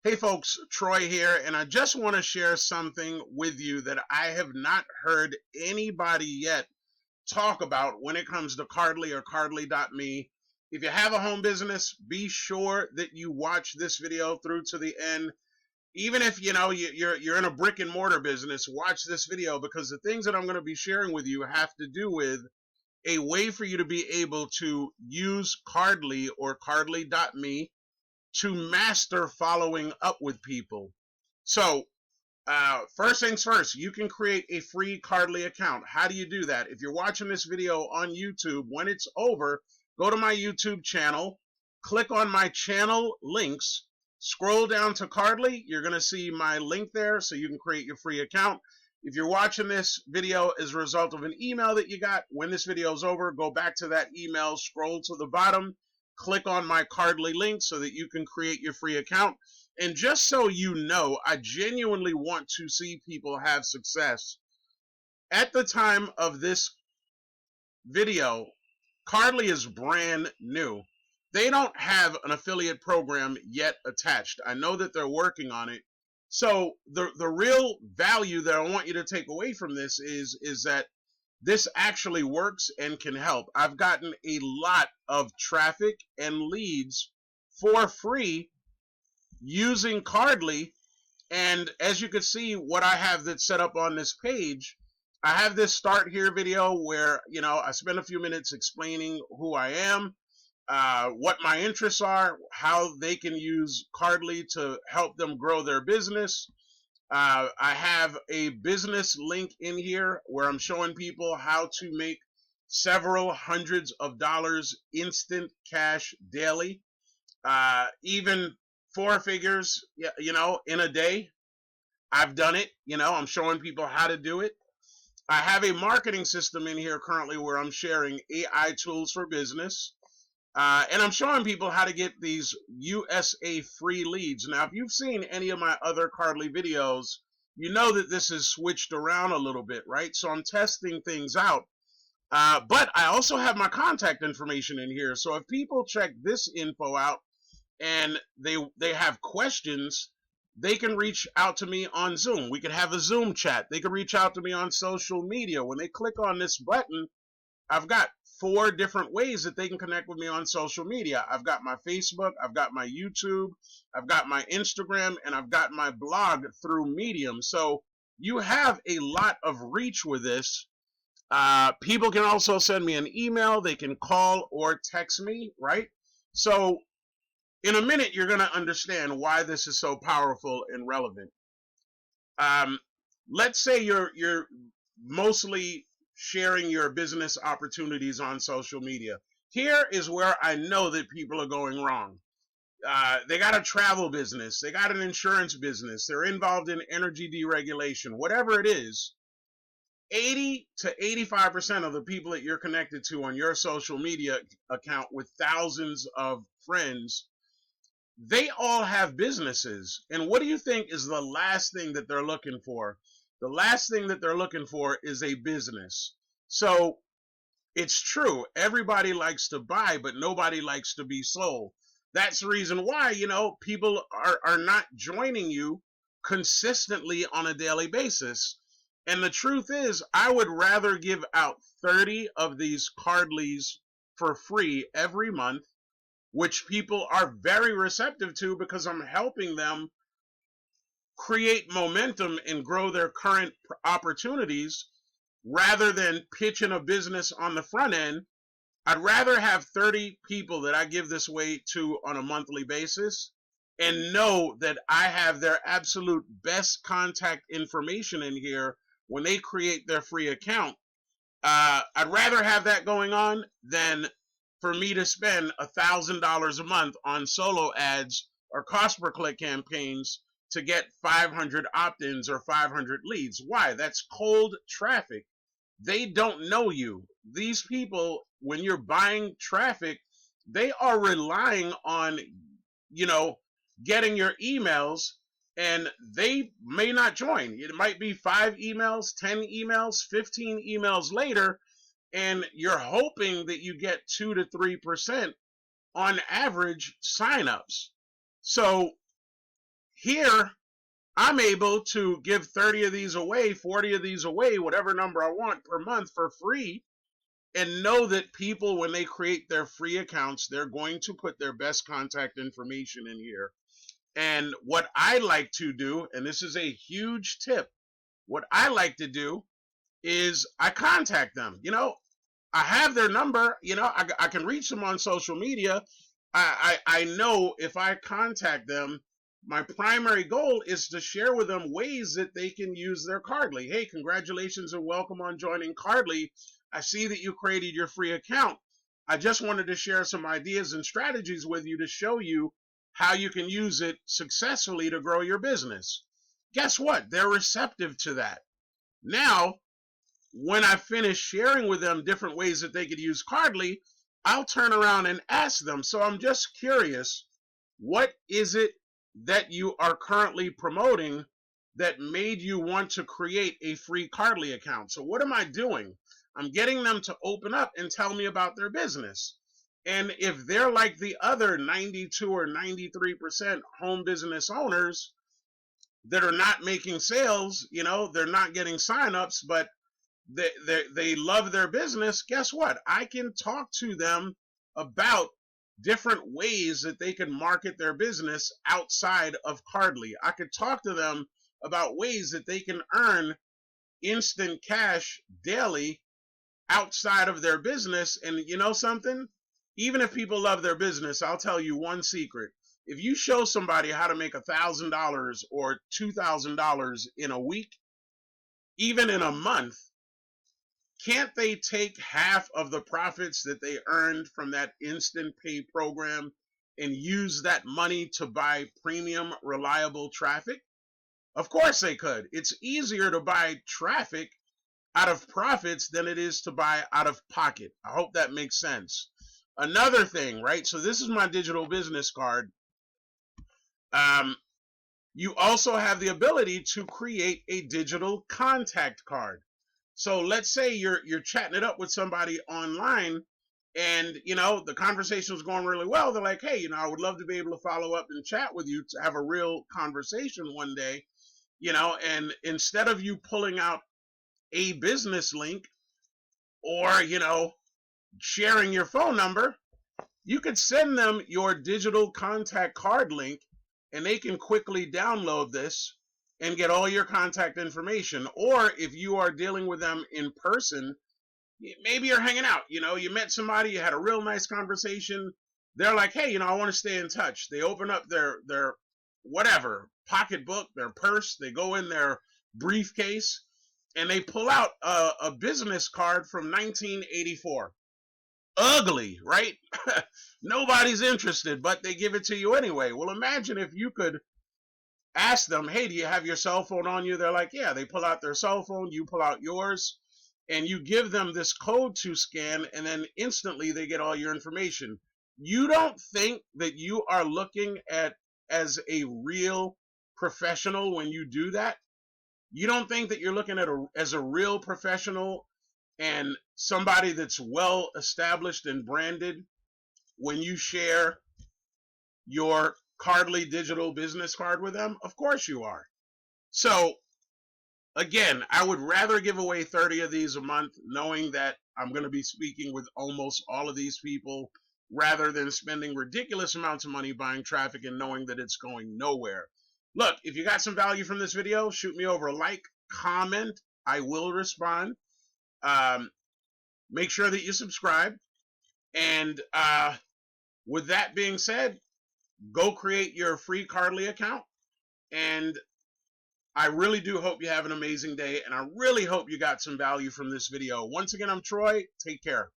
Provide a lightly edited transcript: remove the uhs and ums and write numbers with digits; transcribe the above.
Hey folks, Troy here, and I just want to share something with you that I have not heard anybody yet talk about when it comes to Cardly or Cardly.me. If you have a home business, be sure that you watch this video through to the end. Even if you're in a brick and mortar business, watch this video because the things that I'm going to be sharing with you have to do with a way for you to be able to use Cardly or Cardly.me to master following up with people. So, first things first, you can create a free Cardly account. How do you do that? If you're watching this video on YouTube, when it's over, go to my YouTube channel, click on my channel links, scroll down to Cardly. You're going to see my link there so you can create your free account. If you're watching this video as a result of an email that you got, when this video is over, go back to that email, scroll to the bottom, click on my Cardly link so that you can create your free account. And just so you know, I genuinely want to see people have success. At the time of this video, Cardly is brand new. They don't have an affiliate program yet attached. I know that they're working on it. So the real value that I want you to take away from this is that this actually works and can help. I've gotten a lot of traffic and leads for free using Cardly. And as you can see, what I have that's set up on this page, I have this start here video where, I spend a few minutes explaining who I am, what my interests are, how they can use Cardly to help them grow their business. I have a business link in here where I'm showing people how to make several hundreds of dollars instant cash daily, even four figures, in a day. I've done it. I'm showing people how to do it. I have a marketing system in here currently where I'm sharing AI tools for business. And I'm showing people how to get these USA free leads. Now, if you've seen any of my other Cardly videos, you know that this is switched around a little bit, right? So I'm testing things out. But I also have my contact information in here. So if people check this info out and they have questions, they can reach out to me on Zoom. We could have a Zoom chat. They can reach out to me on social media. When they click on this button, I've got 4 different ways that they can connect with me on social media. I've got my Facebook, I've got my YouTube, I've got my Instagram, and I've got my blog through Medium. So you have a lot of reach with this. People can also send me an email. They can call or text me, right? So in a minute, you're going to understand why this is so powerful and relevant. Let's say you're mostly sharing your business opportunities on social media. Here is where I know that people are going wrong. They got a travel business, they got an insurance business, they're involved in energy deregulation, whatever it is. 80 to 85% of the people that you're connected to on your social media account with thousands of friends, they all have businesses. And what do you think is the last thing that they're looking for? The last thing that they're looking for is a business. So it's true. Everybody likes to buy, but nobody likes to be sold. That's the reason why, people are not joining you consistently on a daily basis. And the truth is, I would rather give out 30 of these Cardlys for free every month, which people are very receptive to because I'm helping them create momentum and grow their current opportunities rather than pitching a business on the front end. I'd rather have 30 people that I give this away to on a monthly basis and know that I have their absolute best contact information in here when they create their free account. I'd rather have that going on than for me to spend $1,000 a month on solo ads or cost per click campaigns to get 500 opt-ins or 500 leads. Why? That's cold traffic. They don't know you. These people, when you're buying traffic, they are relying on, getting your emails, and they may not join. It might be 5 emails, 10 emails, 15 emails later, and you're hoping that you get 2 to 3% on average signups. So Here, I'm able to give 30 of these away, 40 of these away, whatever number I want per month for free, and know that people, when they create their free accounts, they're going to put their best contact information in here. And what I like to do, and this is a huge tip, what I like to do is I contact them. I have their number. I can reach them on social media. I know if I contact them, my primary goal is to share with them ways that they can use their Cardly. Hey, congratulations and welcome on joining Cardly. I see that you created your free account. I just wanted to share some ideas and strategies with you to show you how you can use it successfully to grow your business. Guess what? They're receptive to that. Now, when I finish sharing with them different ways that they could use Cardly, I'll turn around and ask them. So I'm just curious, what is it that you are currently promoting that made you want to create a free Cardly account? So what am I doing? I'm getting them to open up and tell me about their business. And if they're like the other 92 or 93% home business owners that are not making sales, they're not getting signups, but they love their business, guess what? I can talk to them about different ways that they can market their business outside of Cardly. I could talk to them about ways that they can earn instant cash daily outside of their business. And you know something? Even if people love their business, I'll tell you one secret. If you show somebody how to make $1,000 or $2,000 in a week, even in a month, can't they take half of the profits that they earned from that instant pay program and use that money to buy premium, reliable traffic? Of course they could. It's easier to buy traffic out of profits than it is to buy out of pocket. I hope that makes sense. Another thing, right? So this is my digital business card. You also have the ability to create a digital contact card. So let's say you're chatting it up with somebody online, and the conversation is going really well. They're like, hey, I would love to be able to follow up and chat with you to have a real conversation one day. And instead of you pulling out a business link or sharing your phone number, you could send them your digital contact card link, and they can quickly download this and get all your contact information. Or if you are dealing with them in person, maybe you're hanging out, you met somebody, you had a real nice conversation. They're like, hey, I want to stay in touch. They open up their whatever, pocketbook, their purse, they go in their briefcase, and they pull out a business card from 1984. Ugly, right? Nobody's interested, but they give it to you anyway. Well, imagine if you could ask them, hey, do you have your cell phone on you? They're like, yeah. They pull out their cell phone, you pull out yours, and you give them this code to scan, and then instantly they get all your information. You don't think that you are looking at as a real professional when you do that? You don't think that you're looking at as a real professional and somebody that's well established and branded when you share your Cardly digital business card with them? Of course you are. So again, I would rather give away 30 of these a month, knowing that I'm going to be speaking with almost all of these people, rather than spending ridiculous amounts of money buying traffic and knowing that it's going nowhere. Look, if you got some value from this video, shoot me over a like, comment. I will respond. Make sure that you subscribe. And with that being said, go create your free Cardly account. And I really do hope you have an amazing day. And I really hope you got some value from this video. Once again, I'm Troy. Take care.